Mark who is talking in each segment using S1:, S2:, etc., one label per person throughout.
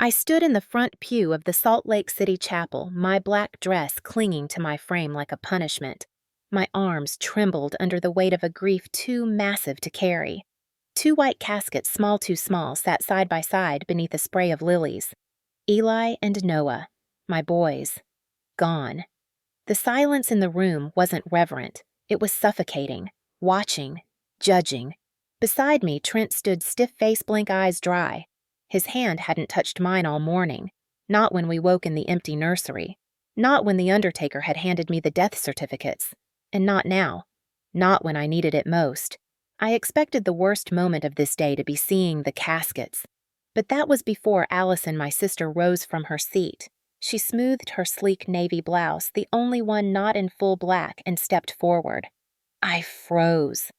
S1: I stood in the front pew of the Salt Lake City chapel, my black dress clinging to my frame like a punishment. My arms trembled under the weight of a grief too massive to carry. Two white caskets, small too small, sat side by side beneath a spray of lilies. Eli and Noah, my boys, gone. The silence in the room wasn't reverent. It was suffocating, watching, judging. Beside me, Trent stood stiff-faced, blank eyes dry. His hand hadn't touched mine all morning, not when we woke in the empty nursery, not when the undertaker had handed me the death certificates, and not now, not when I needed it most. I expected the worst moment of this day to be seeing the caskets, but that was before Allison, my sister, rose from her seat. She smoothed her sleek navy blouse, the only one not in full black, and stepped forward. I froze.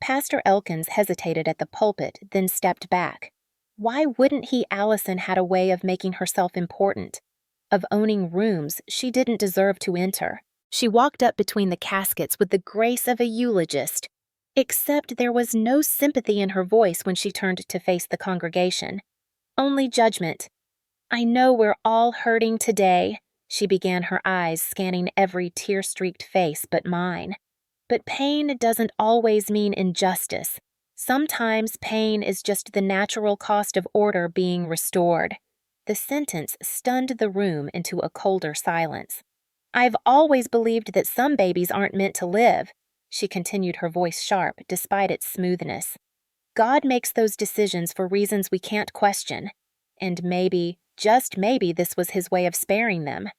S1: Pastor Elkins hesitated at the pulpit, then stepped back. Why wouldn't he? Allison had a way of making herself important, of owning rooms she didn't deserve to enter. She walked up between the caskets with the grace of a eulogist, except there was no sympathy in her voice when she turned to face the congregation. Only judgment. "I know we're all hurting today," she began, her eyes scanning every tear-streaked face but mine. "But pain doesn't always mean injustice. Sometimes pain is just the natural cost of order being restored." The sentence stunned the room into a colder silence. "I've always believed that some babies aren't meant to live," she continued, her voice sharp despite its smoothness. "God makes those decisions for reasons we can't question. And maybe, just maybe, this was his way of sparing them."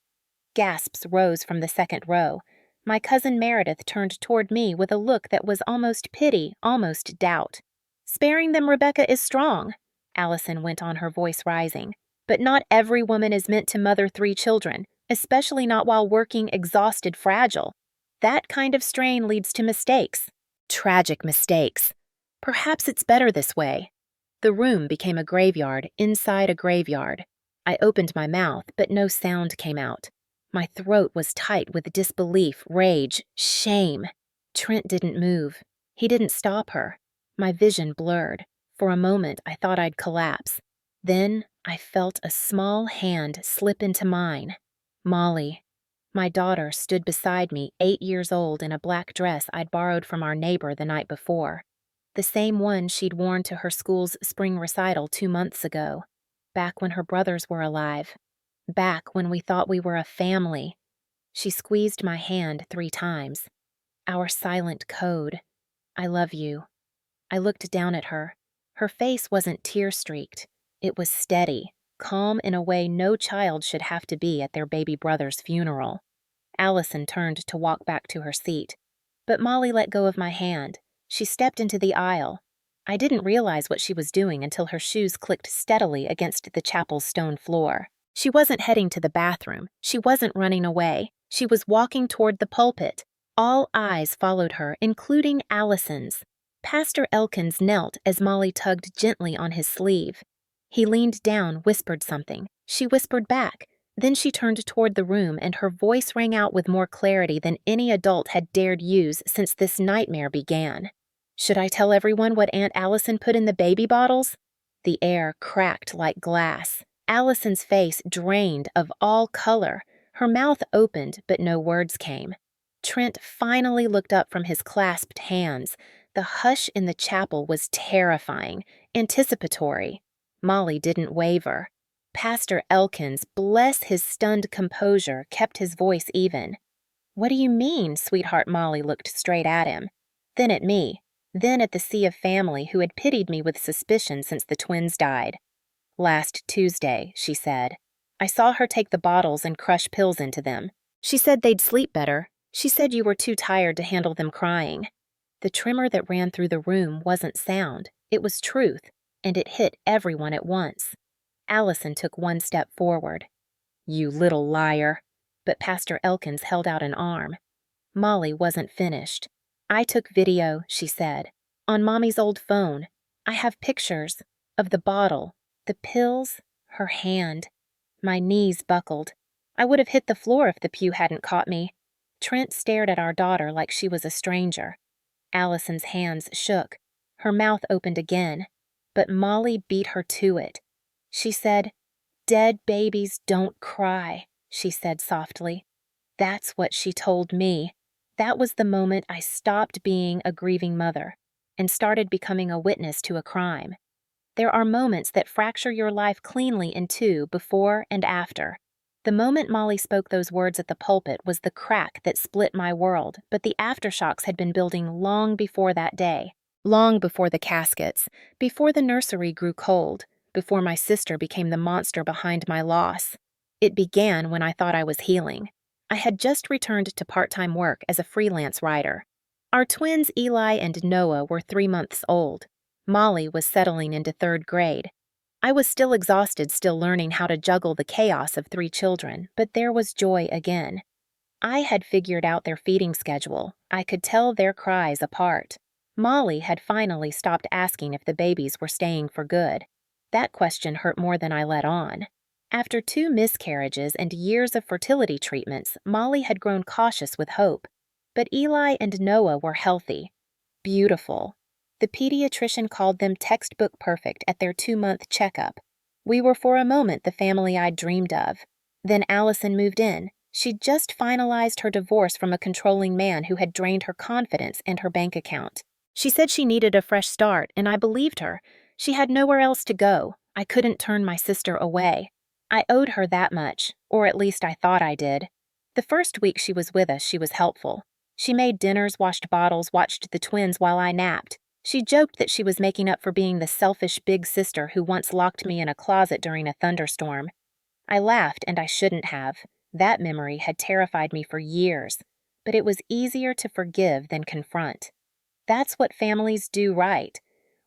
S1: Gasps rose from the second row. My cousin Meredith turned toward me with a look that was almost pity, almost doubt. "Sparing them, Rebecca, is strong," Allison went on, her voice rising. "But not every woman is meant to mother 3 children, especially not while working, exhausted, fragile. That kind of strain leads to mistakes. Tragic mistakes. Perhaps it's better this way." The room became a graveyard inside a graveyard. I opened my mouth, but no sound came out. My throat was tight with disbelief, rage, shame. Trent didn't move. He didn't stop her. My vision blurred. For a moment, I thought I'd collapse. Then I felt a small hand slip into mine. Molly. My daughter stood beside me, 8 years old, in a black dress I'd borrowed from our neighbor the night before. The same one she'd worn to her school's spring recital 2 months ago. Back when her brothers were alive. Back when we thought we were a family. She squeezed my hand 3 times. Our silent code. "I love you." I looked down at her. Her face wasn't tear-streaked. It was steady, calm in a way no child should have to be at their baby brother's funeral. Allison turned to walk back to her seat. But Molly let go of my hand. She stepped into the aisle. I didn't realize what she was doing until her shoes clicked steadily against the chapel's stone floor. She wasn't heading to the bathroom. She wasn't running away. She was walking toward the pulpit. All eyes followed her, including Allison's. Pastor Elkins knelt as Molly tugged gently on his sleeve. He leaned down, whispered something. She whispered back. Then she turned toward the room, and her voice rang out with more clarity than any adult had dared use since this nightmare began. "Should I tell everyone what Aunt Allison put in the baby bottles?" The air cracked like glass. Allison's face drained of all color. Her mouth opened, but no words came. Trent finally looked up from his clasped hands. The hush in the chapel was terrifying, anticipatory. Molly didn't waver. Pastor Elkins, bless his stunned composure, kept his voice even. "What do you mean, sweetheart?" Molly looked straight at him. Then at me. Then at the sea of family who had pitied me with suspicion since the twins died. "Last Tuesday," she said. "I saw her take the bottles and crush pills into them. She said they'd sleep better. She said you were too tired to handle them crying." The tremor that ran through the room wasn't sound. It was truth, and it hit everyone at once. Allison took 1 step forward. "You little liar." But Pastor Elkins held out an arm. Molly wasn't finished. "I took video," she said, "on Mommy's old phone. I have pictures of the bottle, the pills, her hand." My knees buckled. I would have hit the floor if the pew hadn't caught me. Trent stared at our daughter like she was a stranger. Allison's hands shook. Her mouth opened again. But Molly beat her to it. She said, Dead babies don't cry, she said softly. That's what she told me. That was the moment I stopped being a grieving mother and started becoming a witness to a crime. There are moments that fracture your life cleanly in two, before and after. The moment Molly spoke those words at the pulpit was the crack that split my world, but the aftershocks had been building long before that day. Long before the caskets, before the nursery grew cold, before my sister became the monster behind my loss. It began when I thought I was healing. I had just returned to part-time work as a freelance writer. Our twins Eli and Noah were 3 months old. Molly was settling into 3rd grade. I was still exhausted, still learning how to juggle the chaos of 3 children, but there was joy again. I had figured out their feeding schedule. I could tell their cries apart. Molly had finally stopped asking if the babies were staying for good. That question hurt more than I let on. After 2 miscarriages and years of fertility treatments, Molly had grown cautious with hope. But Eli and Noah were healthy. Beautiful. The pediatrician called them textbook perfect at their 2-month checkup. We were for a moment the family I'd dreamed of. Then Allison moved in. She'd just finalized her divorce from a controlling man who had drained her confidence and her bank account. She said she needed a fresh start, and I believed her. She had nowhere else to go. I couldn't turn my sister away. I owed her that much, or at least I thought I did. The first week she was with us, she was helpful. She made dinners, washed bottles, watched the twins while I napped. She joked that she was making up for being the selfish big sister who once locked me in a closet during a thunderstorm. I laughed, and I shouldn't have. That memory had terrified me for years, but it was easier to forgive than confront. That's what families do right.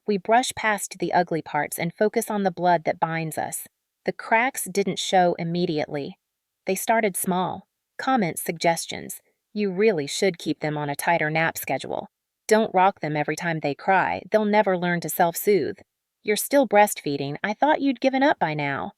S1: We brush past the ugly parts and focus on the blood that binds us. The cracks didn't show immediately. They started small. Comments, suggestions. You really should keep them on a tighter nap schedule. Don't rock them every time they cry. They'll never learn to self-soothe. You're still breastfeeding. I thought you'd given up by now.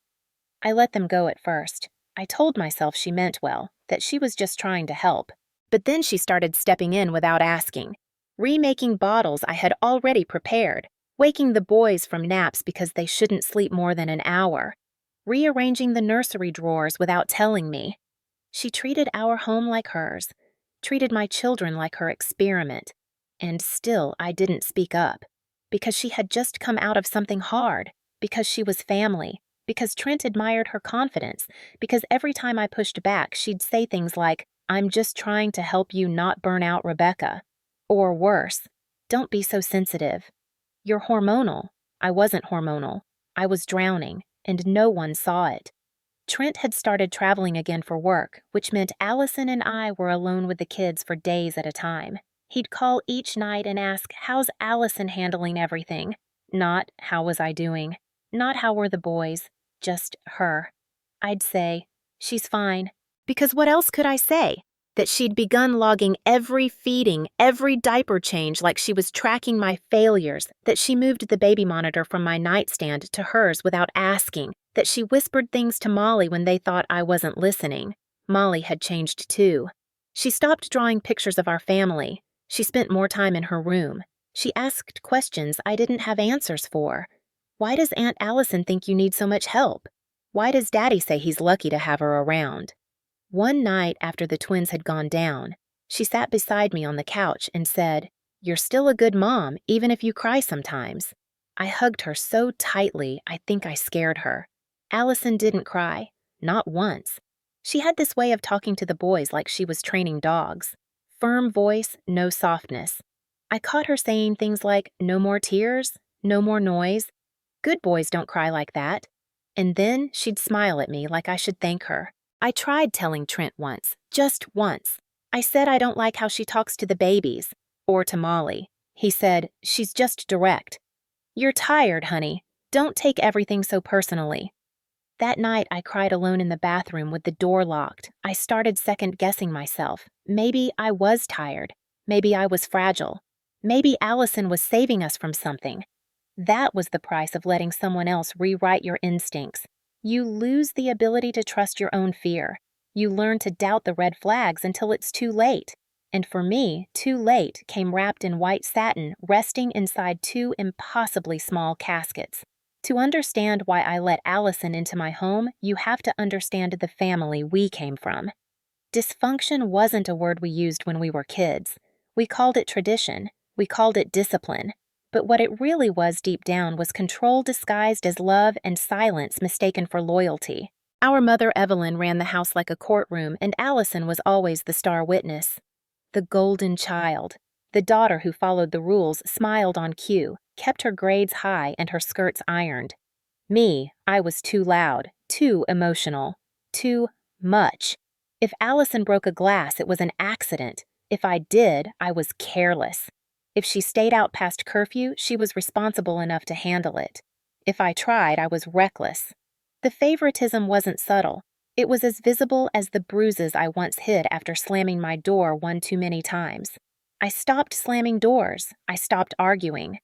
S1: I let them go at first. I told myself she meant well, that she was just trying to help. But then she started stepping in without asking. Remaking bottles I had already prepared. Waking the boys from naps because they shouldn't sleep more than an hour. Rearranging the nursery drawers without telling me. She treated our home like hers. Treated my children like her experiment. And still I didn't speak up. Because she had just come out of something hard. Because she was family. Because Trent admired her confidence. Because every time I pushed back, she'd say things like, "I'm just trying to help you not burn out Rebecca." Or worse, "Don't be so sensitive. You're hormonal." I wasn't hormonal. I was drowning, and no one saw it. Trent had started traveling again for work, which meant Allison and I were alone with the kids for days at a time. He'd call each night and ask, "How's Allison handling everything?" Not, "How was I doing?" Not, "How were the boys?" Just her. I'd say, "She's fine." Because what else could I say? That she'd begun logging every feeding, every diaper change like she was tracking my failures, that she moved the baby monitor from my nightstand to hers without asking, that she whispered things to Molly when they thought I wasn't listening. Molly had changed too. She stopped drawing pictures of our family. She spent more time in her room. She asked questions I didn't have answers for. Why does Aunt Allison think you need so much help? Why does Daddy say he's lucky to have her around? One night after the twins had gone down, she sat beside me on the couch and said, "You're still a good mom, even if you cry sometimes." I hugged her so tightly I think I scared her. Allison didn't cry, not once. She had this way of talking to the boys like she was training dogs. Firm voice, no softness. I caught her saying things like, "No more tears, no more noise. Good boys don't cry like that." And then she'd smile at me like I should thank her. I tried telling Trent once, just once. I said I don't like how she talks to the babies, or to Molly. He said, "She's just direct." "You're tired, honey. Don't take everything so personally." That night I cried alone in the bathroom with the door locked. I started second-guessing myself. Maybe I was tired. Maybe I was fragile. Maybe Allison was saving us from something. That was the price of letting someone else rewrite your instincts. You lose the ability to trust your own fear. You learn to doubt the red flags until it's too late. And for me, too late came wrapped in white satin, resting inside 2 impossibly small caskets. To understand why I let Allison into my home, you have to understand the family we came from. Dysfunction wasn't a word we used when we were kids. We called it tradition. We called it discipline. But what it really was deep down was control disguised as love and silence mistaken for loyalty. Our mother Evelyn ran the house like a courtroom, and Allison was always the star witness. The golden child. The daughter who followed the rules, smiled on cue, kept her grades high and her skirts ironed. Me, I was too loud, too emotional, too much. If Allison broke a glass, it was an accident. If I did, I was careless. If she stayed out past curfew, she was responsible enough to handle it. If I tried, I was reckless. The favoritism wasn't subtle. It was as visible as the bruises I once hid after slamming my door one too many times. I stopped slamming doors. I stopped arguing.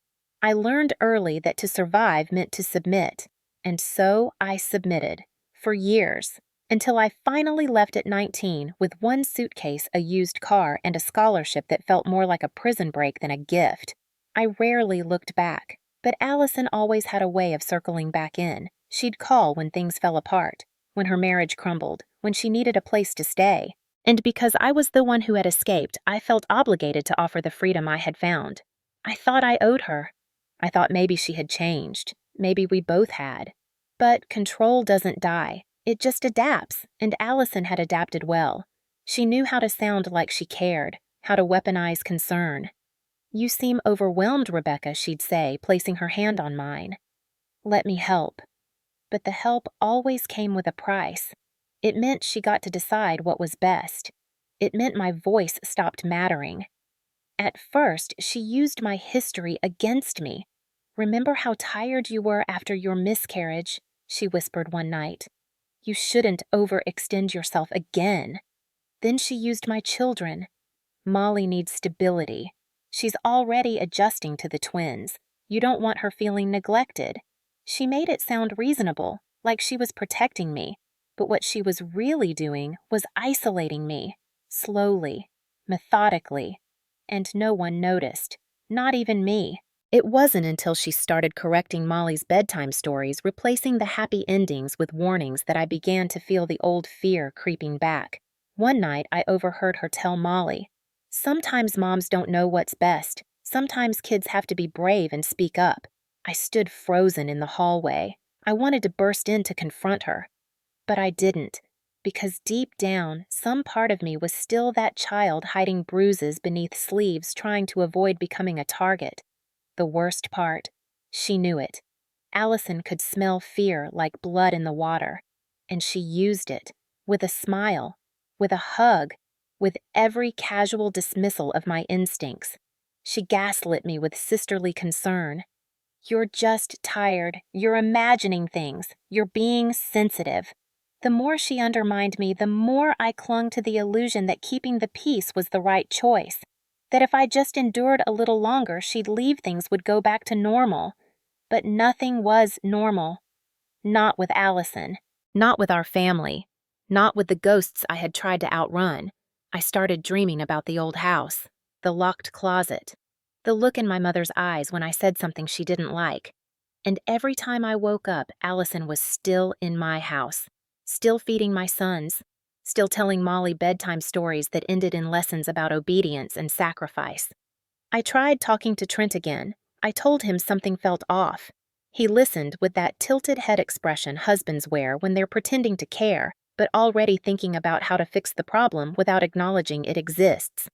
S1: I learned early that to survive meant to submit. And so I submitted. For years. Until I finally left at 19 with one suitcase, a used car, and a scholarship that felt more like a prison break than a gift. I rarely looked back, but Allison always had a way of circling back in. She'd call when things fell apart, when her marriage crumbled, when she needed a place to stay. And because I was the one who had escaped, I felt obligated to offer the freedom I had found. I thought I owed her. I thought maybe she had changed. Maybe we both had. But control doesn't die. It just adapts, and Allison had adapted well. She knew how to sound like she cared, how to weaponize concern. "You seem overwhelmed, Rebecca," she'd say, placing her hand on mine. "Let me help." But the help always came with a price. It meant she got to decide what was best. It meant my voice stopped mattering. At first, she used my history against me. "Remember how tired you were after your miscarriage," she whispered one night. "You shouldn't overextend yourself again." Then she used my children. "Molly needs stability. She's already adjusting to the twins. You don't want her feeling neglected." She made it sound reasonable, like she was protecting me, but what she was really doing was isolating me, slowly, methodically, and no one noticed, not even me. It wasn't until she started correcting Molly's bedtime stories, replacing the happy endings with warnings, that I began to feel the old fear creeping back. One night, I overheard her tell Molly, "Sometimes moms don't know what's best. Sometimes kids have to be brave and speak up." I stood frozen in the hallway. I wanted to burst in to confront her. But I didn't, because deep down, some part of me was still that child hiding bruises beneath sleeves, trying to avoid becoming a target. The worst part, she knew it. Allison could smell fear like blood in the water, and she used it, with a smile, with a hug, with every casual dismissal of my instincts. She gaslit me with sisterly concern. "You're just tired. You're imagining things. You're being sensitive." The more she undermined me, the more I clung to the illusion that keeping the peace was the right choice. That if I just endured a little longer, she'd leave things would go back to normal. But nothing was normal. Not with Allison. Not with our family. Not with the ghosts I had tried to outrun. I started dreaming about the old house, the locked closet, the look in my mother's eyes when I said something she didn't like. And every time I woke up, Allison was still in my house, still feeding my sons, still telling Molly bedtime stories that ended in lessons about obedience and sacrifice. I tried talking to Trent again. I told him something felt off. He listened with that tilted head expression husbands wear when they're pretending to care, but already thinking about how to fix the problem without acknowledging it exists.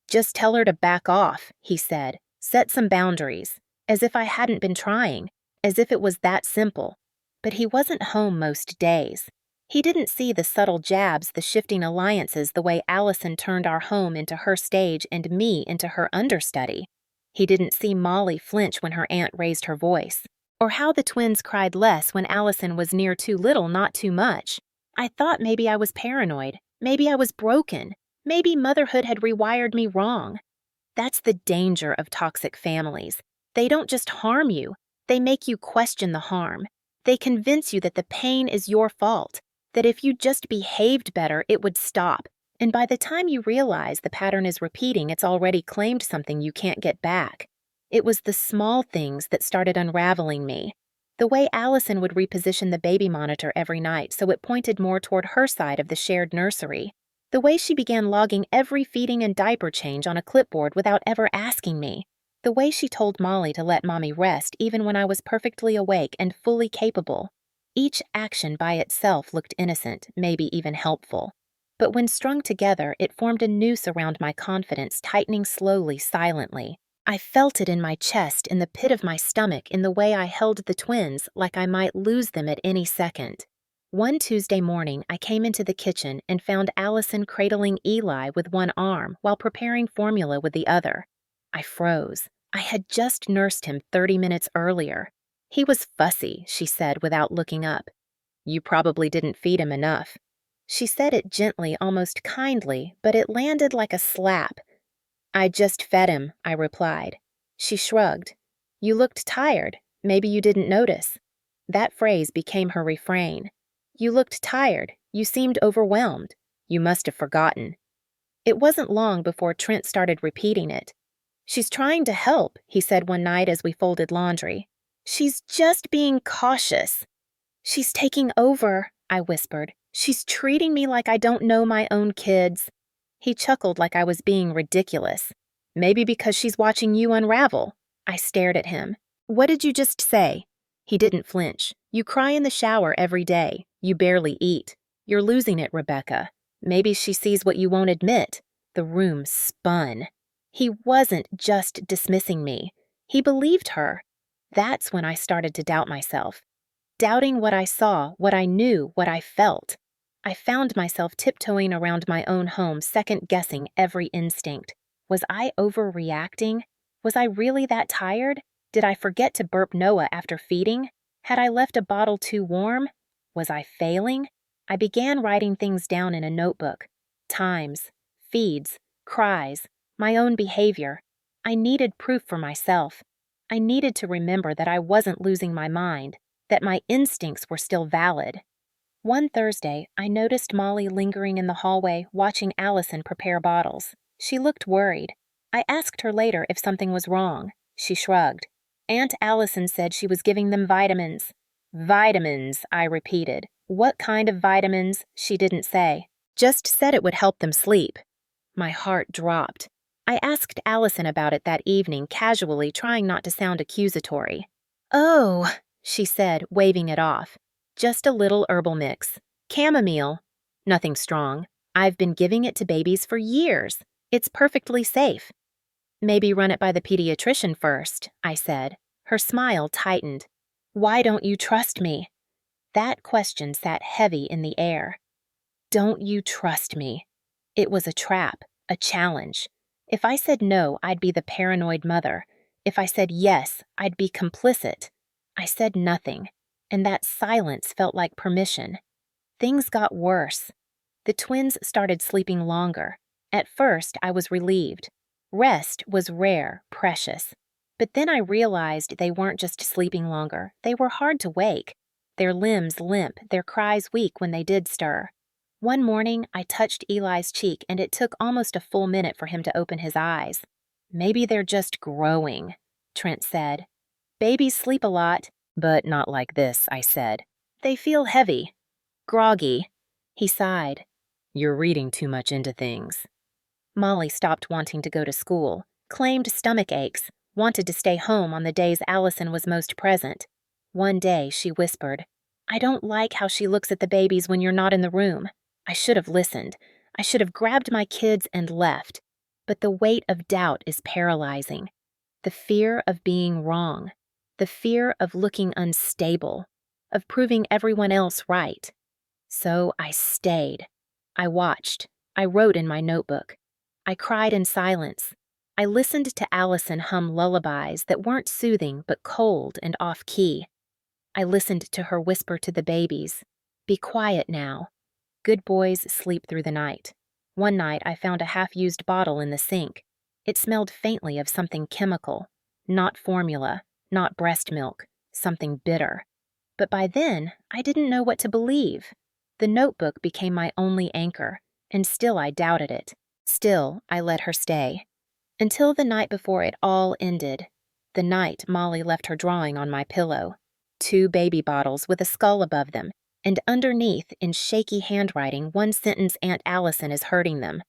S1: "Just tell her to back off," he said. "Set some boundaries." As if I hadn't been trying, as if it was that simple. But he wasn't home most days. He didn't see the subtle jabs, the shifting alliances, the way Allison turned our home into her stage and me into her understudy. He didn't see Molly flinch when her aunt raised her voice, or how the twins cried less when Allison was near too little, not too much. I thought maybe I was paranoid. Maybe I was broken. Maybe motherhood had rewired me wrong. That's the danger of toxic families. They don't just harm you. They make you question the harm. They convince you that the pain is your fault, that if you just behaved better, it would stop. And by the time you realize the pattern is repeating, it's already claimed something you can't get back. It was the small things that started unraveling me. The way Allison would reposition the baby monitor every night so it pointed more toward her side of the shared nursery. The way she began logging every feeding and diaper change on a clipboard without ever asking me. The way she told Molly to let Mommy rest even when I was perfectly awake and fully capable. Each action by itself looked innocent, maybe even helpful. But when strung together, it formed a noose around my confidence, tightening slowly, silently. I felt it in my chest, in the pit of my stomach, in the way I held the twins, like I might lose them at any second. One Tuesday morning, I came into the kitchen and found Allison cradling Eli with one arm while preparing formula with the other. I froze. I had just nursed him 30 minutes earlier. He was fussy, she said without looking up. You probably didn't feed him enough. She said it gently, almost kindly, but it landed like a slap. I just fed him, I replied. She shrugged. You looked tired. Maybe you didn't notice. That phrase became her refrain. You looked tired. You seemed overwhelmed. You must have forgotten. It wasn't long before Trent started repeating it. She's trying to help, he said one night as we folded laundry. She's just being cautious. She's taking over, I whispered. She's treating me like I don't know my own kids. He chuckled like I was being ridiculous. Maybe because she's watching you unravel. I stared at him. What did you just say? He didn't flinch. You cry in the shower every day. You barely eat. You're losing it, Rebecca. Maybe she sees what you won't admit. The room spun. He wasn't just dismissing me. He believed her. That's when I started to doubt myself. Doubting what I saw, what I knew, what I felt. I found myself tiptoeing around my own home, second-guessing every instinct. Was I overreacting? Was I really that tired? Did I forget to burp Noah after feeding? Had I left a bottle too warm? Was I failing? I began writing things down in a notebook. Times, feeds, cries, my own behavior. I needed proof for myself. I needed to remember that I wasn't losing my mind, that my instincts were still valid. One Thursday, I noticed Molly lingering in the hallway, watching Allison prepare bottles. She looked worried. I asked her later if something was wrong. She shrugged. Aunt Allison said she was giving them vitamins. Vitamins, I repeated. What kind of vitamins? She didn't say. Just said it would help them sleep. My heart dropped. I asked Allison about it that evening, casually, trying not to sound accusatory. Oh, she said, waving it off. Just a little herbal mix. Chamomile. Nothing strong. I've been giving it to babies for years. It's perfectly safe. Maybe run it by the pediatrician first, I said. Her smile tightened. Why don't you trust me? That question sat heavy in the air. Don't you trust me? It was a trap, a challenge. If I said no, I'd be the paranoid mother. If I said yes, I'd be complicit. I said nothing, and that silence felt like permission. Things got worse. The twins started sleeping longer. At first, I was relieved. Rest was rare, precious. But then I realized they weren't just sleeping longer. They were hard to wake. Their limbs limp, their cries weak when they did stir. One morning, I touched Eli's cheek, and it took almost a full minute for him to open his eyes. Maybe they're just growing, Trent said. Babies sleep a lot, but not like this, I said. They feel heavy, groggy. He sighed. You're reading too much into things. Molly stopped wanting to go to school, claimed stomach aches, wanted to stay home on the days Allison was most present. One day, she whispered, I don't like how she looks at the babies when you're not in the room. I should have listened. I should have grabbed my kids and left. But the weight of doubt is paralyzing. The fear of being wrong. The fear of looking unstable. Of proving everyone else right. So I stayed. I watched. I wrote in my notebook. I cried in silence. I listened to Allison hum lullabies that weren't soothing but cold and off-key. I listened to her whisper to the babies, Be quiet now. Good boys sleep through the night. One night I found a half-used bottle in the sink. It smelled faintly of something chemical. Not formula, not breast milk, something bitter. But by then, I didn't know what to believe. The notebook became my only anchor, and still I doubted it. Still, I let her stay. Until the night before it all ended. The night Molly left her drawing on my pillow. 2 baby bottles with a skull above them, and underneath, in shaky handwriting, one sentence, "Aunt Allison is hurting them."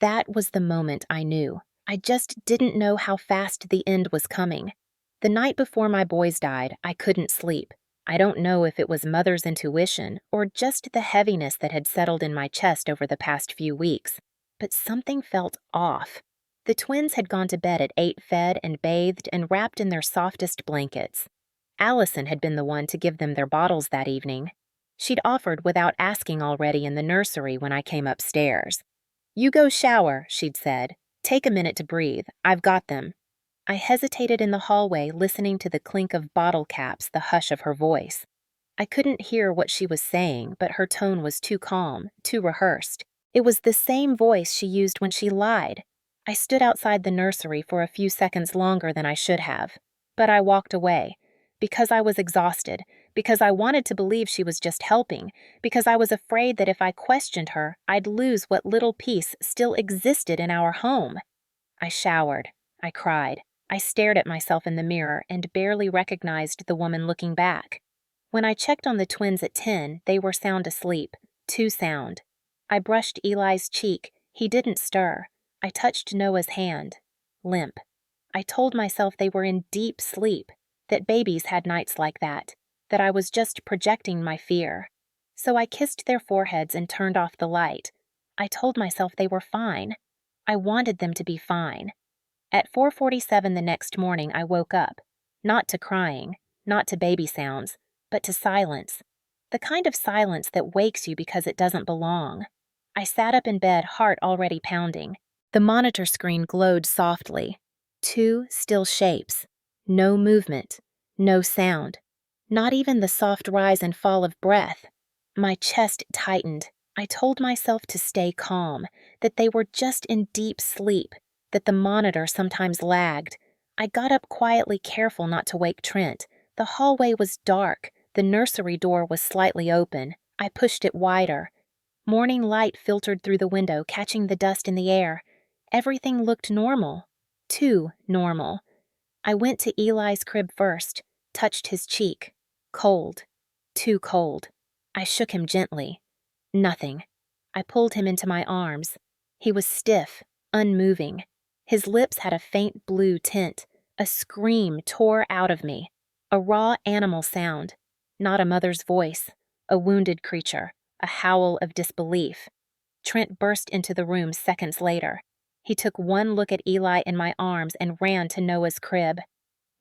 S1: That was the moment I knew. I just didn't know how fast the end was coming. The night before my boys died, I couldn't sleep. I don't know if it was mother's intuition or just the heaviness that had settled in my chest over the past few weeks, but something felt off. The twins had gone to bed at 8, fed and bathed and wrapped in their softest blankets. Allison had been the one to give them their bottles that evening. She'd offered without asking already in the nursery when I came upstairs. "You go shower," she'd said. "Take a minute to breathe. I've got them." I hesitated in the hallway, listening to the clink of bottle caps, the hush of her voice. I couldn't hear what she was saying, but her tone was too calm, too rehearsed. It was the same voice she used when she lied. I stood outside the nursery for a few seconds longer than I should have, but I walked away. Because I was exhausted, because I wanted to believe she was just helping, because I was afraid that if I questioned her, I'd lose what little peace still existed in our home. I showered. I cried. I stared at myself in the mirror and barely recognized the woman looking back. When I checked on the twins at 10, they were sound asleep, too sound. I brushed Eli's cheek. He didn't stir. I touched Noah's hand. Limp. I told myself they were in deep sleep, that babies had nights like that I was just projecting my fear. So I kissed their foreheads and turned off the light. I told myself they were fine. I wanted them to be fine. At 4:47 the next morning, I woke up, not to crying, not to baby sounds, but to silence. The kind of silence that wakes you because it doesn't belong. I sat up in bed, heart already pounding. The monitor screen glowed softly. 2 still shapes. No movement. No sound. Not even the soft rise and fall of breath. My chest tightened. I told myself to stay calm, that they were just in deep sleep, that the monitor sometimes lagged. I got up quietly, careful not to wake Trent. The hallway was dark. The nursery door was slightly open. I pushed it wider. Morning light filtered through the window, catching the dust in the air. Everything looked normal. Too normal. I went to Eli's crib first, touched his cheek. Cold. Too cold. I shook him gently. Nothing. I pulled him into my arms. He was stiff, unmoving. His lips had a faint blue tint. A scream tore out of me. A raw animal sound. Not a mother's voice. A wounded creature. A howl of disbelief. Trent burst into the room seconds later. He took one look at Eli in my arms and ran to Noah's crib.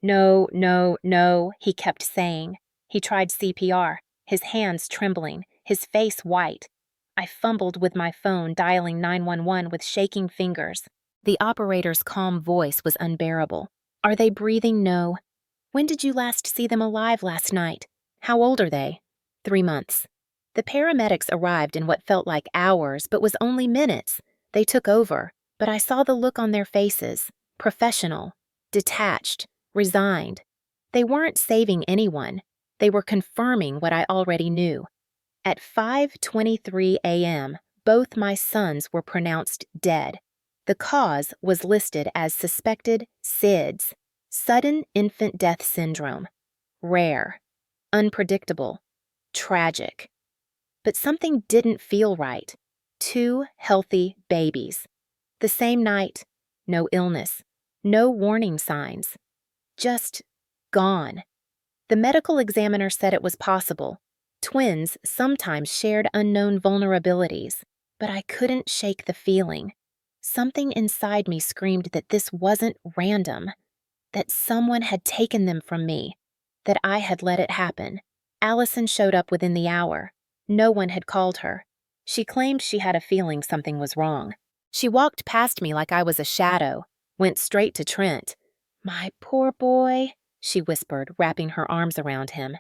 S1: "No, no, no," he kept saying. He tried CPR, his hands trembling, his face white. I fumbled with my phone, dialing 911 with shaking fingers. The operator's calm voice was unbearable. "Are they breathing? No. When did you last see them alive last night? How old are they?" 3 months. The paramedics arrived in what felt like hours, but was only minutes. They took over, but I saw the look on their faces. Professional, detached, resigned. They weren't saving anyone. They were confirming what I already knew. At 5:23 a.m., both my sons were pronounced dead. The cause was listed as suspected SIDS, sudden infant death syndrome. Rare, unpredictable, tragic. But something didn't feel right. 2 healthy babies. The same night, no illness, no warning signs. Just gone. The medical examiner said it was possible. Twins sometimes shared unknown vulnerabilities, but I couldn't shake the feeling. Something inside me screamed that this wasn't random, that someone had taken them from me, that I had let it happen. Allison showed up within the hour. No one had called her. She claimed she had a feeling something was wrong. She walked past me like I was a shadow, went straight to Trent. "My poor boy," she whispered, wrapping her arms around him.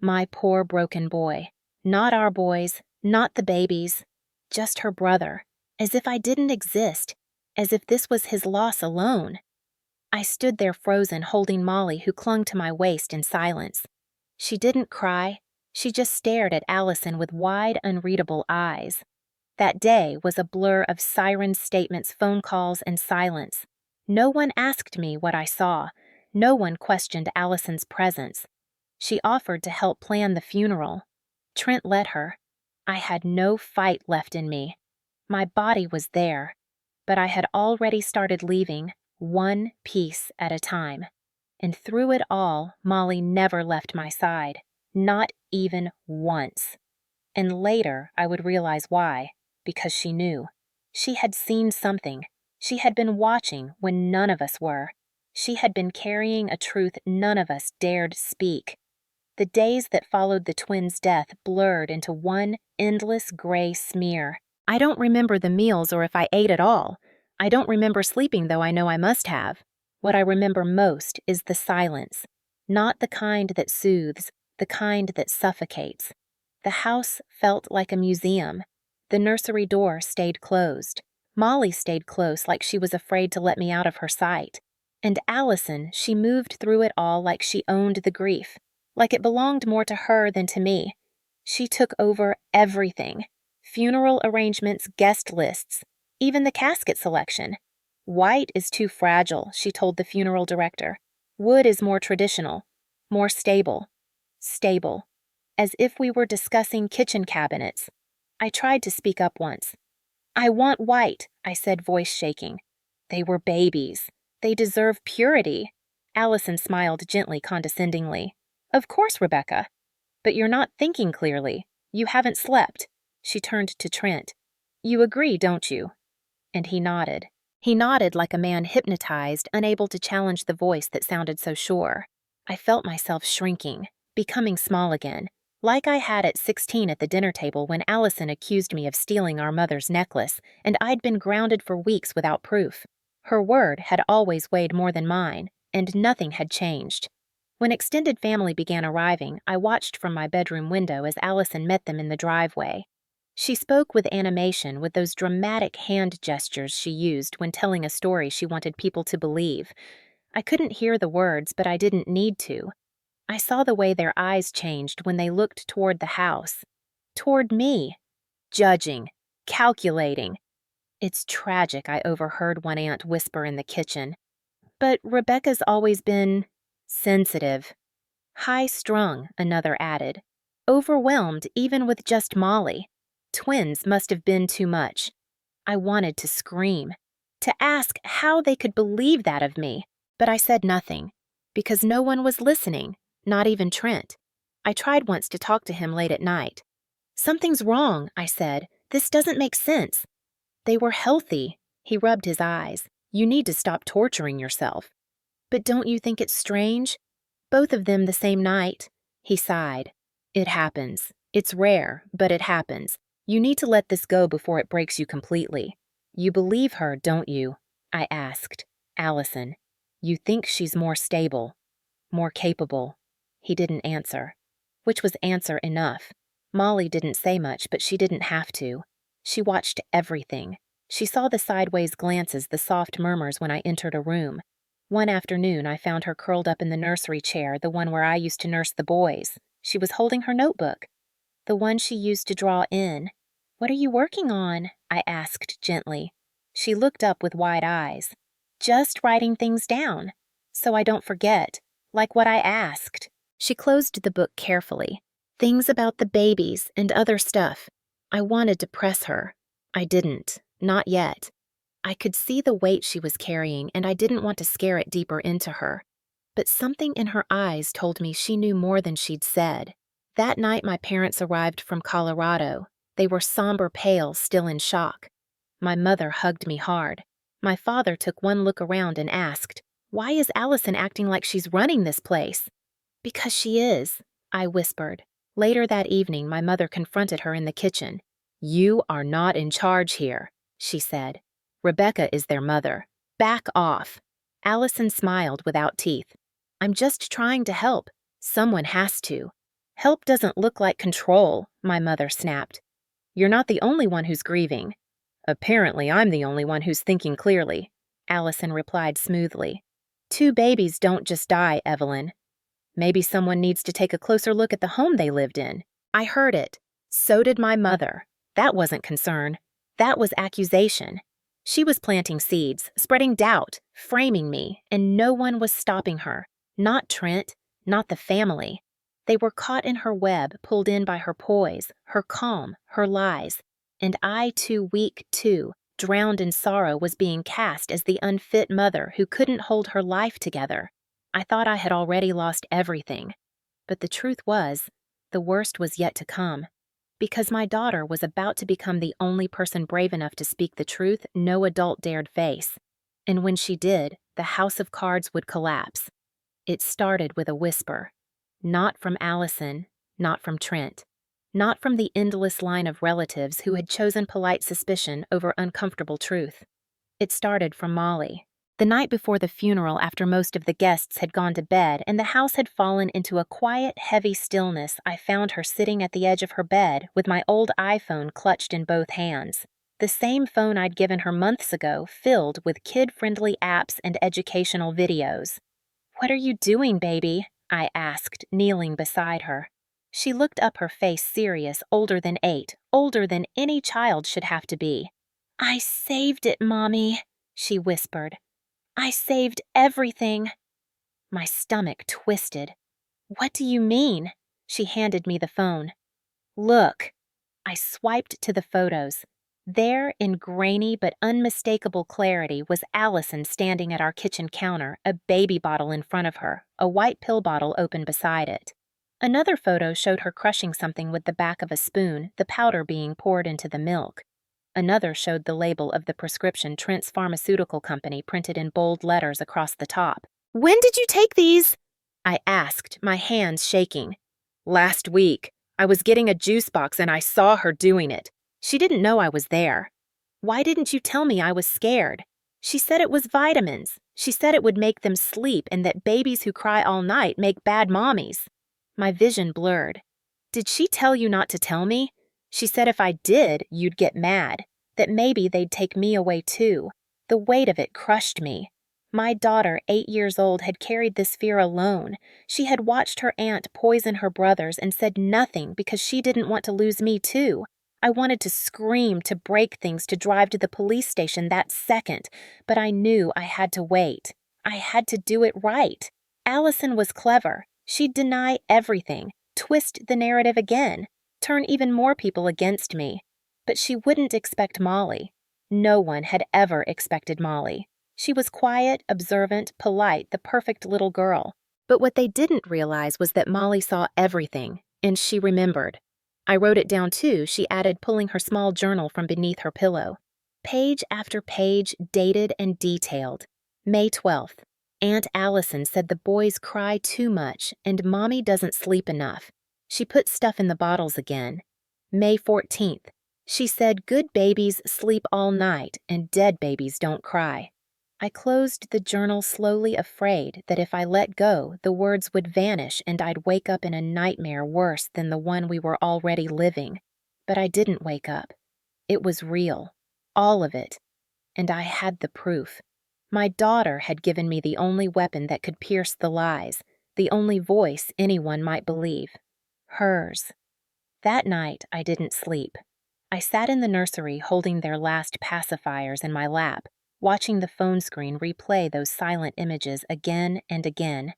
S1: My poor broken boy. Not our boys, not the babies, just her brother. As if I didn't exist, as if this was his loss alone. I stood there frozen, holding Molly, who clung to my waist in silence. She didn't cry. She just stared at Allison with wide, unreadable eyes. That day was a blur of siren statements, phone calls, and silence. No one asked me what I saw. No one questioned Allison's presence. She offered to help plan the funeral. Trent let her. I had no fight left in me. My body was there, but I had already started leaving, one piece at a time. And through it all, Molly never left my side, not even once. And later, I would realize why, because she knew. She had seen something. She had been watching when none of us were. She had been carrying a truth none of us dared speak. The days that followed the twins' death blurred into one endless gray smear. I don't remember the meals or if I ate at all. I don't remember sleeping, though I know I must have. What I remember most is the silence, not the kind that soothes, the kind that suffocates. The house felt like a museum. The nursery door stayed closed. Molly stayed close like she was afraid to let me out of her sight. And Allison, she moved through it all like she owned the grief, like it belonged more to her than to me. She took over everything. Funeral arrangements, guest lists, even the casket selection. White is too fragile, she told the funeral director. Wood is more traditional, more stable. Stable. As if we were discussing kitchen cabinets. I tried to speak up once. I want white, I said, voice shaking. They were babies. They deserve purity. Allison smiled gently, condescendingly. Of course, Rebecca. But you're not thinking clearly. You haven't slept. She turned to Trent. You agree, don't you? And he nodded. He nodded like a man hypnotized, unable to challenge the voice that sounded so sure. I felt myself shrinking, becoming small again, like I had at 16 at the dinner table when Allison accused me of stealing our mother's necklace, and I'd been grounded for weeks without proof. Her word had always weighed more than mine, and nothing had changed. When extended family began arriving, I watched from my bedroom window as Allison met them in the driveway. She spoke with animation, with those dramatic hand gestures she used when telling a story she wanted people to believe. I couldn't hear the words, but I didn't need to. I saw the way their eyes changed when they looked toward the house. Toward me. Judging. Calculating. It's tragic, I overheard one aunt whisper in the kitchen. But Rebecca's always been sensitive. High-strung, another added. Overwhelmed even with just Molly. Twins must have been too much. I wanted to scream, to ask how they could believe that of me, but I said nothing, because no one was listening, not even Trent. I tried once to talk to him late at night. Something's wrong, I said. This doesn't make sense. They were healthy. He rubbed his eyes. You need to stop torturing yourself. But don't you think it's strange? Both of them the same night. He sighed. It happens. It's rare, but it happens. You need to let this go before it breaks you completely. You believe her, don't you? I asked. Allison. You think she's more stable, more capable. He didn't answer. Which was answer enough. Molly didn't say much, but she didn't have to. She watched everything. She saw the sideways glances, the soft murmurs when I entered a room. One afternoon, I found her curled up in the nursery chair, the one where I used to nurse the boys. She was holding her notebook. The one she used to draw in. What are you working on? I asked gently. She looked up with wide eyes. Just writing things down, so I don't forget, like what I asked. She closed the book carefully. Things about the babies and other stuff. I wanted to press her. I didn't, not yet. I could see the weight she was carrying, and I didn't want to scare it deeper into her. But something in her eyes told me she knew more than she'd said. That night my parents arrived from Colorado. They were somber pale, still in shock. My mother hugged me hard. My father took one look around and asked, "Why is Allison acting like she's running this place?" "Because she is," I whispered. Later that evening, my mother confronted her in the kitchen. "You are not in charge here," she said. "Rebecca is their mother. Back off." Allison smiled without teeth. "I'm just trying to help. Someone has to." "Help doesn't look like control," my mother snapped. "You're not the only one who's grieving." "Apparently I'm the only one who's thinking clearly," Allison replied smoothly. "Two babies don't just die, Evelyn. Maybe someone needs to take a closer look at the home they lived in." I heard it. So did my mother. That wasn't concern. That was accusation. She was planting seeds, spreading doubt, framing me, and no one was stopping her. Not Trent, not the family. They were caught in her web, pulled in by her poise, her calm, her lies. And I, too weak, too, drowned in sorrow, was being cast as the unfit mother who couldn't hold her life together. I thought I had already lost everything. But the truth was, the worst was yet to come. Because my daughter was about to become the only person brave enough to speak the truth no adult dared face. And when she did, the house of cards would collapse. It started with a whisper. Not from Allison, not from Trent, not from the endless line of relatives who had chosen polite suspicion over uncomfortable truth. It started from Molly. The night before the funeral, after most of the guests had gone to bed and the house had fallen into a quiet, heavy stillness, I found her sitting at the edge of her bed with my old iPhone clutched in both hands. The same phone I'd given her months ago, filled with kid-friendly apps and educational videos. "What are you doing, baby?" I asked, kneeling beside her. She looked up, her face serious, older than 8, older than any child should have to be. "I saved it, Mommy," she whispered. "I saved everything." My stomach twisted. "What do you mean?" She handed me the phone. "Look." I swiped to the photos. There, in grainy but unmistakable clarity, was Allison standing at our kitchen counter, a baby bottle in front of her, a white pill bottle open beside it. Another photo showed her crushing something with the back of a spoon, the powder being poured into the milk. Another showed the label of the prescription Trent's pharmaceutical company printed in bold letters across the top. "When did you take these?" I asked, my hands shaking. "Last week. I was getting a juice box and I saw her doing it. She didn't know I was there." "Why didn't you tell me? I was scared." "She said it was vitamins. She said it would make them sleep and that babies who cry all night make bad mommies." My vision blurred. "Did she tell you not to tell me?" "She said if I did, you'd get mad, that maybe they'd take me away too." The weight of it crushed me. My daughter, 8 years old, had carried this fear alone. She had watched her aunt poison her brothers and said nothing because she didn't want to lose me too. I wanted to scream, to break things, to drive to the police station that second, but I knew I had to wait. I had to do it right. Allison was clever. She'd deny everything, twist the narrative again, turn even more people against me. But she wouldn't expect Molly. No one had ever expected Molly. She was quiet, observant, polite, the perfect little girl. But what they didn't realize was that Molly saw everything, and she remembered. I wrote it down too, she added, pulling her small journal from beneath her pillow. Page after page, dated and detailed. May 12th. Aunt Allison said the boys cry too much and Mommy doesn't sleep enough. She put stuff in the bottles again. May 14th. She said good babies sleep all night and dead babies don't cry. I closed the journal slowly, afraid that if I let go, the words would vanish and I'd wake up in a nightmare worse than the one we were already living. But I didn't wake up. It was real. All of it. And I had the proof. My daughter had given me the only weapon that could pierce the lies, the only voice anyone might believe. Hers. That night, I didn't sleep. I sat in the nursery holding their last pacifiers in my lap, watching the phone screen replay those silent images again and again.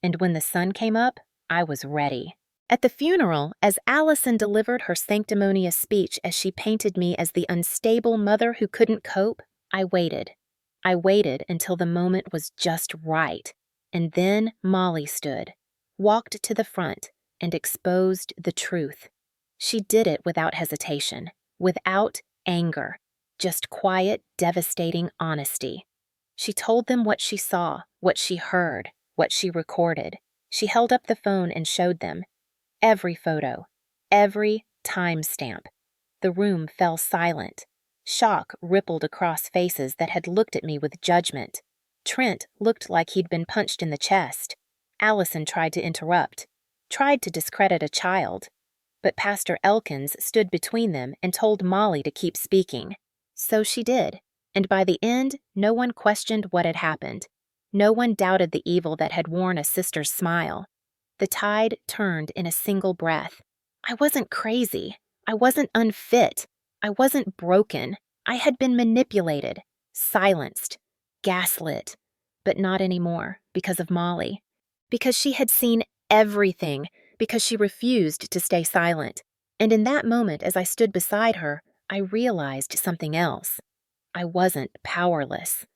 S1: And when the sun came up, I was ready. At the funeral, as Allison delivered her sanctimonious speech as she painted me as the unstable mother who couldn't cope, I waited. I waited until the moment was just right. And then Molly stood, walked to the front, and exposed the truth. She did it without hesitation, without anger, just quiet, devastating honesty. She told them what she saw, what she heard, what she recorded. She held up the phone and showed them. Every photo, every timestamp. The room fell silent. Shock rippled across faces that had looked at me with judgment. Trent looked like he'd been punched in the chest. Allison tried to interrupt, tried to discredit a child. But Pastor Elkins stood between them and told Molly to keep speaking. So she did, and by the end, no one questioned what had happened. No one doubted the evil that had worn a sister's smile. The tide turned in a single breath. I wasn't crazy. I wasn't unfit. I wasn't broken. I had been manipulated, silenced, gaslit. But not anymore, because of Molly. Because she had seen everything. because she refused to stay silent. And in that moment, as I stood beside her, I realized something else. I wasn't powerless.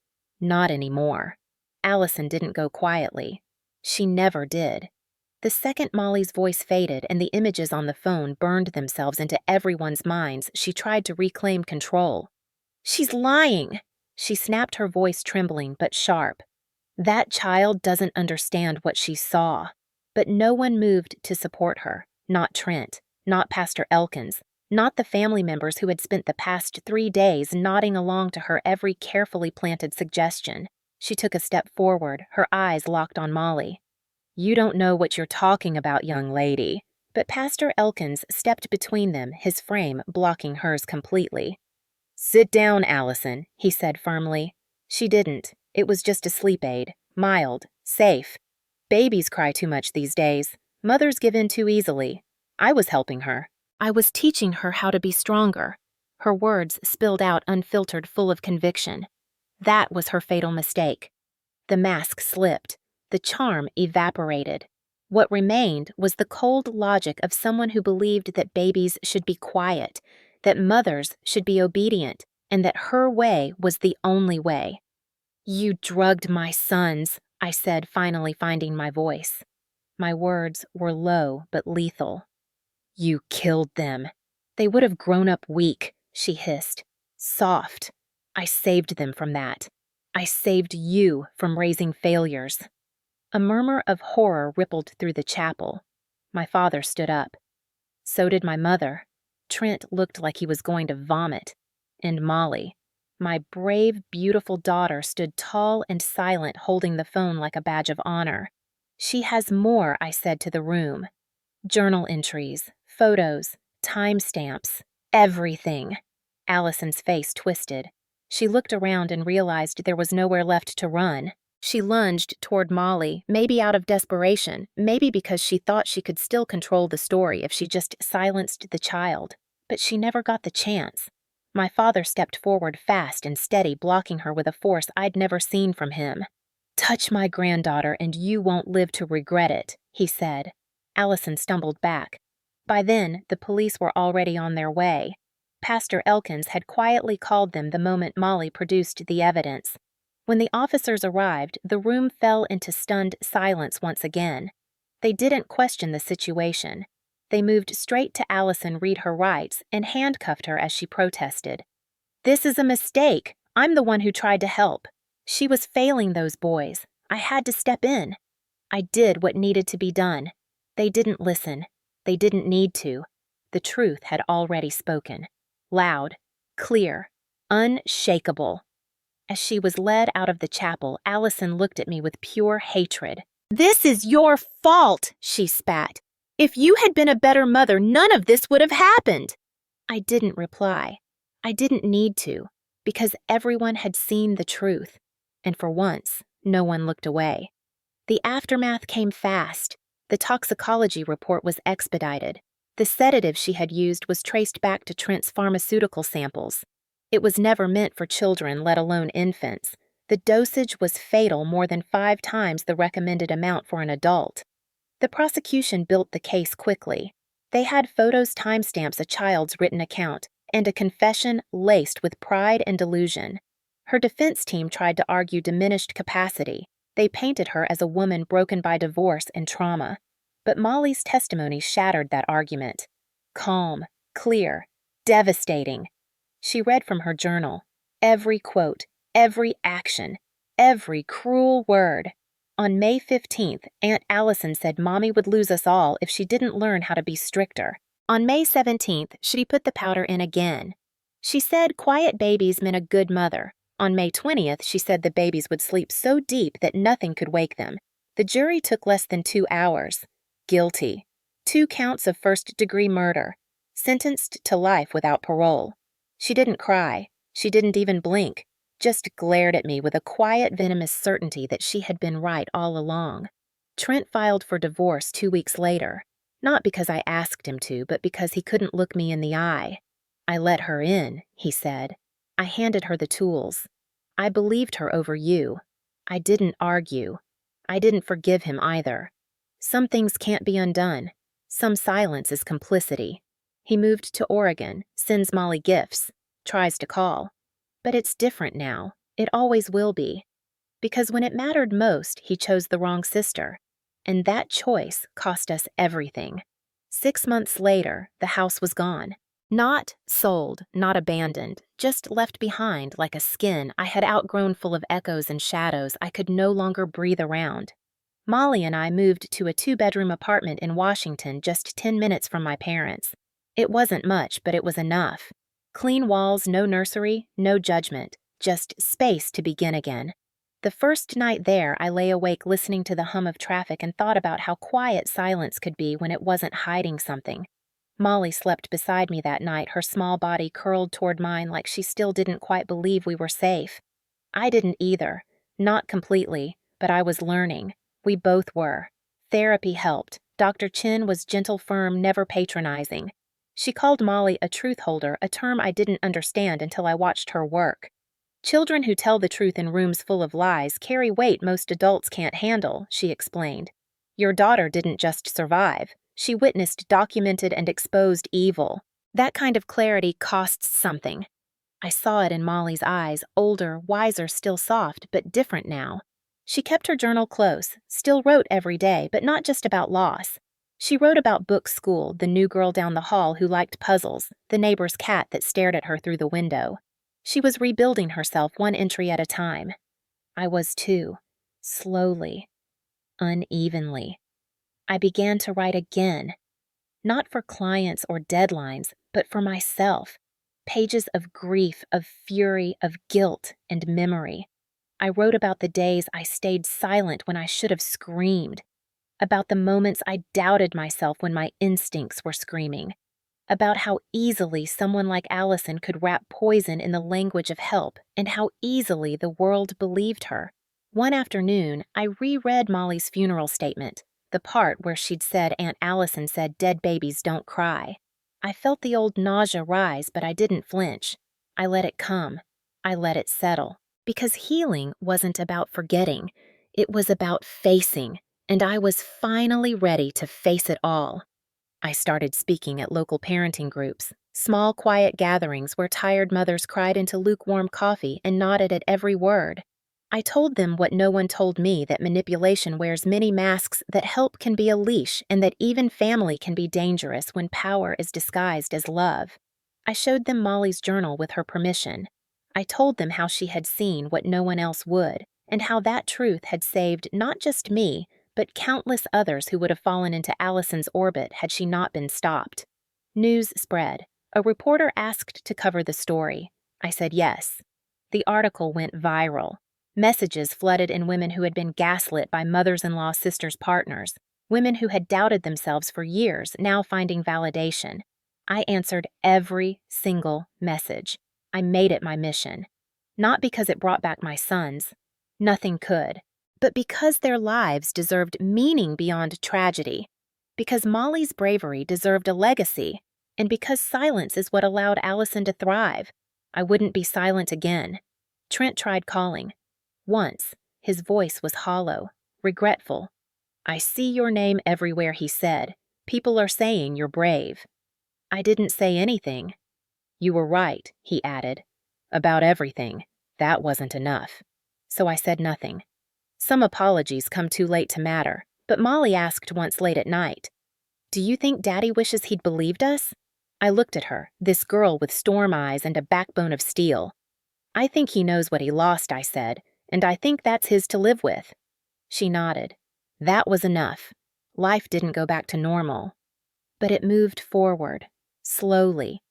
S1: Not anymore. Allison didn't go quietly. She never did. The second Molly's voice faded and the images on the phone burned themselves into everyone's minds, she tried to reclaim control. "She's lying!" She snapped, her voice trembling but sharp. "That child doesn't understand what she saw." But no one moved to support her. Not Trent, not Pastor Elkins, not the family members who had spent the past 3 days nodding along to her every carefully planted suggestion. She took a step forward, her eyes locked on Molly. "You don't know what you're talking about, young lady." But Pastor Elkins stepped between them, his frame blocking hers completely. "Sit down, Allison," he said firmly. She didn't. It was just a sleep aid. Mild. Safe. Babies cry too much these days. Mothers give in too easily. I was helping her. I was teaching her how to be stronger. Her words spilled out unfiltered, full of conviction. That was her fatal mistake. The mask slipped. The charm evaporated. What remained was the cold logic of someone who believed that babies should be quiet, that mothers should be obedient, and that her way was the only way. "You drugged my sons," I said, finally finding my voice. My words were low but lethal. "You killed them. They would have grown up weak," she hissed. "Soft. I saved them from that. I saved you from raising failures." A murmur of horror rippled through the chapel. My father stood up. So did my mother. Trent looked like he was going to vomit. And Molly, my brave, beautiful daughter, stood tall and silent, holding the phone like a badge of honor. "She has more," I said to the room. "Journal entries, photos, timestamps, everything." Allison's face twisted. She looked around and realized there was nowhere left to run. She lunged toward Molly, maybe out of desperation, maybe because she thought she could still control the story if she just silenced the child. But she never got the chance. My father stepped forward fast and steady, blocking her with a force I'd never seen from him. "Touch my granddaughter and you won't live to regret it," he said. Allison stumbled back. By then, the police were already on their way. Pastor Elkins had quietly called them the moment Molly produced the evidence. When the officers arrived, the room fell into stunned silence once again. They didn't question the situation. They moved straight to Allison, read her rights, and handcuffed her as she protested. "This is a mistake. I'm the one who tried to help. She was failing those boys. I had to step in. I did what needed to be done." They didn't listen. They didn't need to. The truth had already spoken. Loud, clear, unshakable. As she was led out of the chapel, Allison looked at me with pure hatred. "This is your fault," she spat. "If you had been a better mother, none of this would have happened." I didn't reply. I didn't need to, because everyone had seen the truth. And for once, no one looked away. The aftermath came fast. The toxicology report was expedited. The sedative she had used was traced back to Trent's pharmaceutical samples. It was never meant for children, let alone infants. The dosage was fatal, more than 5 times the recommended amount for an adult. The prosecution built the case quickly. They had photos, timestamps, a child's written account, and a confession laced with pride and delusion. Her defense team tried to argue diminished capacity. They painted her as a woman broken by divorce and trauma. But Molly's testimony shattered that argument. Calm, clear, devastating. She read from her journal. Every quote, every action, every cruel word. On May 15th, Aunt Allison said Mommy would lose us all if she didn't learn how to be stricter. On May 17th, she put the powder in again. She said quiet babies meant a good mother. On May 20th, she said the babies would sleep so deep that nothing could wake them. The jury took less than 2 hours. Guilty. 2 counts of first-degree murder. Sentenced to life without parole. She didn't cry. She didn't even blink. Just glared at me with a quiet, venomous certainty that she had been right all along. Trent filed for divorce 2 weeks later. Not because I asked him to, but because he couldn't look me in the eye. "I let her in," he said. "I handed her the tools. I believed her over you. I didn't argue. I didn't forgive him either. Some things can't be undone. Some silence is complicity. He moved to Oregon, sends Molly gifts, tries to call. But it's different now. It always will be. Because when it mattered most, he chose the wrong sister. And that choice cost us everything. 6 months later, the house was gone. Not sold, not abandoned, just left behind like a skin I had outgrown full of echoes and shadows I could no longer breathe around. Molly and I moved to a 2-bedroom apartment in Washington just 10 minutes from my parents. It wasn't much, but it was enough. Clean walls, no nursery, no judgment, just space to begin again. The first night there, I lay awake listening to the hum of traffic and thought about how quiet silence could be when it wasn't hiding something. Molly slept beside me that night, her small body curled toward mine like she still didn't quite believe we were safe. I didn't either. Not completely, but I was learning. We both were. Therapy helped. Dr. Chin was gentle, firm, never patronizing. She called Molly a truth holder, a term I didn't understand until I watched her work. Children who tell the truth in rooms full of lies carry weight most adults can't handle, she explained. Your daughter didn't just survive. She witnessed documented and exposed evil. That kind of clarity costs something. I saw it in Molly's eyes, older, wiser, still soft, but different now. She kept her journal close, still wrote every day, but not just about loss. She wrote about book school, the new girl down the hall who liked puzzles, the neighbor's cat that stared at her through the window. She was rebuilding herself one entry at a time. I was too. Slowly. Unevenly. I began to write again. Not for clients or deadlines, but for myself. Pages of grief, of fury, of guilt and memory. I wrote about the days I stayed silent when I should have screamed. About the moments I doubted myself when my instincts were screaming. About how easily someone like Allison could wrap poison in the language of help, and how easily the world believed her. One afternoon, I reread Molly's funeral statement, the part where she'd said Aunt Allison said dead babies don't cry. I felt the old nausea rise, but I didn't flinch. I let it come. I let it settle. Because healing wasn't about forgetting. It was about facing, and I was finally ready to face it all. I started speaking at local parenting groups, small, quiet gatherings where tired mothers cried into lukewarm coffee and nodded at every word. I told them what no one told me, that manipulation wears many masks, that help can be a leash, and that even family can be dangerous when power is disguised as love. I showed them Molly's journal with her permission. I told them how she had seen what no one else would, and how that truth had saved not just me, but countless others who would have fallen into Allison's orbit had she not been stopped. News spread. A reporter asked to cover the story. I said yes. The article went viral. Messages flooded in women who had been gaslit by mothers-in-law sisters' partners, women who had doubted themselves for years, now finding validation. I answered every single message. I made it my mission. Not because it brought back my sons. Nothing could. But because their lives deserved meaning beyond tragedy. Because Molly's bravery deserved a legacy. And because silence is what allowed Allison to thrive. I wouldn't be silent again. Trent tried calling. Once, his voice was hollow, regretful. I see your name everywhere, he said. People are saying you're brave. I didn't say anything. You were right, he added. About everything. That wasn't enough. So I said nothing. Some apologies come too late to matter, but Molly asked once late at night, "Do you think Daddy wishes he'd believed us?" I looked at her, this girl with storm eyes and a backbone of steel. I think he knows what he lost, I said, and I think that's his to live with. She nodded. That was enough. Life didn't go back to normal. But it moved forward, slowly.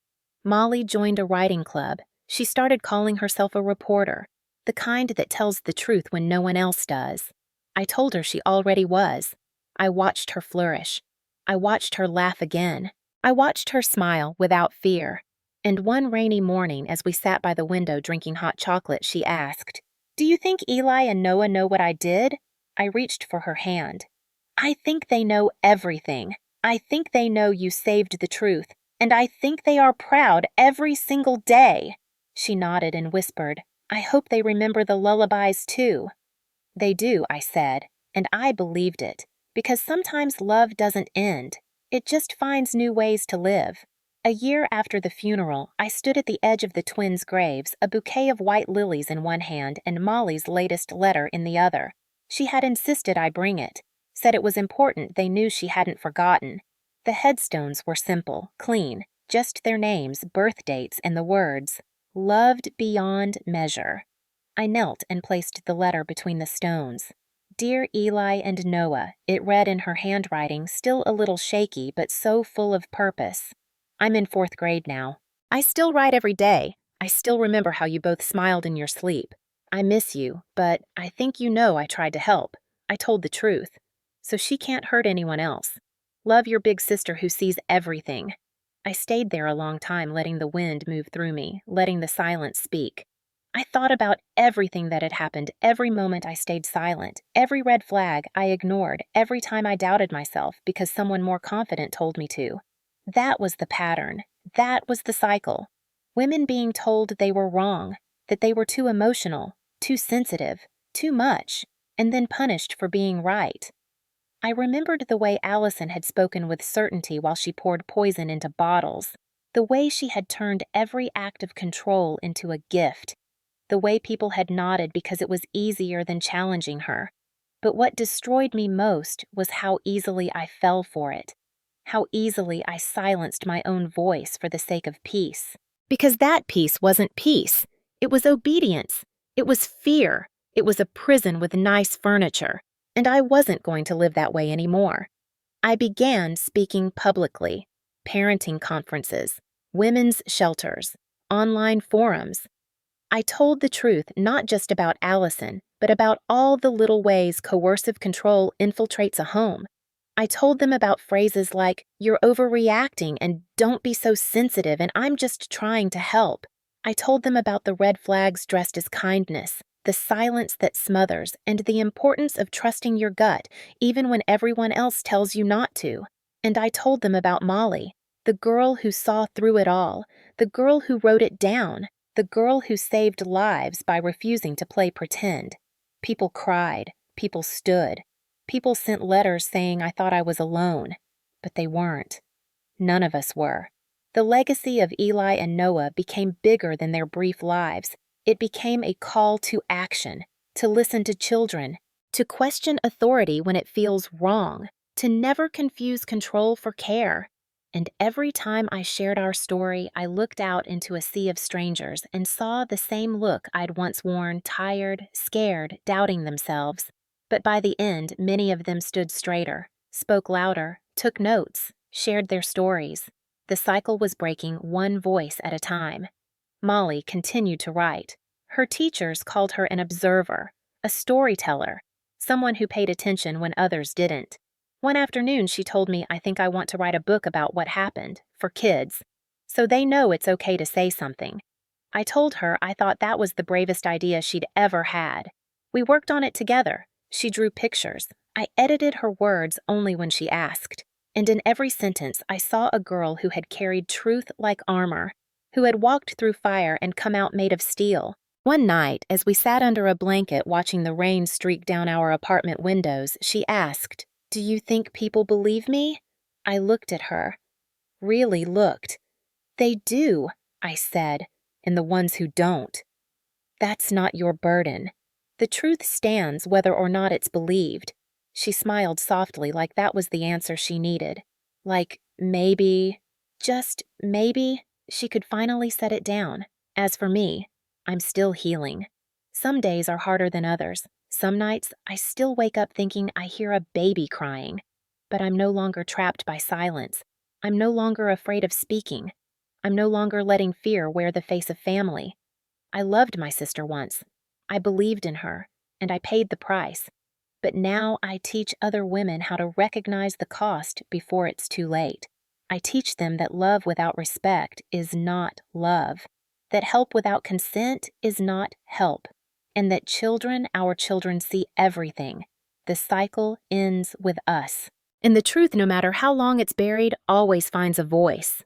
S1: Molly joined a writing club. She started calling herself a reporter, the kind that tells the truth when no one else does. I told her she already was. I watched her flourish. I watched her laugh again. I watched her smile without fear. And one rainy morning, as we sat by the window drinking hot chocolate, she asked, "Do you think Eli and Noah know what I did?" I reached for her hand. "I think they know everything. I think they know you saved the truth, and I think they are proud every single day." She nodded and whispered, "I hope they remember the lullabies too." "They do," I said, and I believed it, because sometimes love doesn't end. It just finds new ways to live. A year after the funeral, I stood at the edge of the twins' graves, a bouquet of white lilies in one hand and Molly's latest letter in the other. She had insisted I bring it, said it was important they knew she hadn't forgotten. The headstones were simple, clean, just their names, birth dates, and the words, "Loved beyond measure." I knelt and placed the letter between the stones. "Dear Eli and Noah," it read in her handwriting, still a little shaky but so full of purpose. I'm in 4th grade now. I still write every day. I still remember how you both smiled in your sleep. I miss you, but I think you know I tried to help. I told the truth. So she can't hurt anyone else. Love your big sister who sees everything. I stayed there a long time, letting the wind move through me, letting the silence speak. I thought about everything that had happened every moment I stayed silent, every red flag I ignored, every time I doubted myself because someone more confident told me to. That was the pattern. That was the cycle. Women being told they were wrong, that they were too emotional, too sensitive, too much, and then punished for being right. I remembered the way Allison had spoken with certainty while she poured poison into bottles, the way she had turned every act of control into a gift, the way people had nodded because it was easier than challenging her. But what destroyed me most was how easily I fell for it, how easily I silenced my own voice for the sake of peace. Because that peace wasn't peace. It was obedience. It was fear. It was a prison with nice furniture. And I wasn't going to live that way anymore. I began speaking publicly, parenting conferences, women's shelters, online forums. I told the truth not just about Allison, but about all the little ways coercive control infiltrates a home. I told them about phrases like, "You're overreacting," and "Don't be so sensitive," and "I'm just trying to help." I told them about the red flags dressed as kindness, the silence that smothers, and the importance of trusting your gut, even when everyone else tells you not to. And I told them about Molly, the girl who saw through it all, the girl who wrote it down, the girl who saved lives by refusing to play pretend. People cried, people stood. People sent letters saying I thought I was alone, but they weren't. None of us were. The legacy of Eli and Noah became bigger than their brief lives. It became a call to action, to listen to children, to question authority when it feels wrong, to never confuse control for care. And every time I shared our story, I looked out into a sea of strangers and saw the same look I'd once worn, tired, scared, doubting themselves. But by the end, many of them stood straighter, spoke louder, took notes, shared their stories. The cycle was breaking one voice at a time. Molly continued to write. Her teachers called her an observer, a storyteller, someone who paid attention when others didn't. One afternoon, she told me, "I think I want to write a book about what happened, for kids, so they know it's okay to say something." I told her I thought that was the bravest idea she'd ever had. We worked on it together. She drew pictures. I edited her words only when she asked. And in every sentence, I saw a girl who had carried truth like armor, who had walked through fire and come out made of steel. One night, as we sat under a blanket watching the rain streak down our apartment windows, she asked, "Do you think people believe me?" I looked at her. Really looked. "They do," I said, "and the ones who don't. That's not your burden. The truth stands whether or not it's believed." She smiled softly like that was the answer she needed. Like, maybe, just maybe, she could finally set it down. As for me, I'm still healing. Some days are harder than others. Some nights, I still wake up thinking I hear a baby crying. But I'm no longer trapped by silence. I'm no longer afraid of speaking. I'm no longer letting fear wear the face of family. I loved my sister once. I believed in her, and I paid the price. But now I teach other women how to recognize the cost before it's too late. I teach them that love without respect is not love, that help without consent is not help, and that our children see everything. The cycle ends with us. And the truth, no matter how long it's buried, always finds a voice.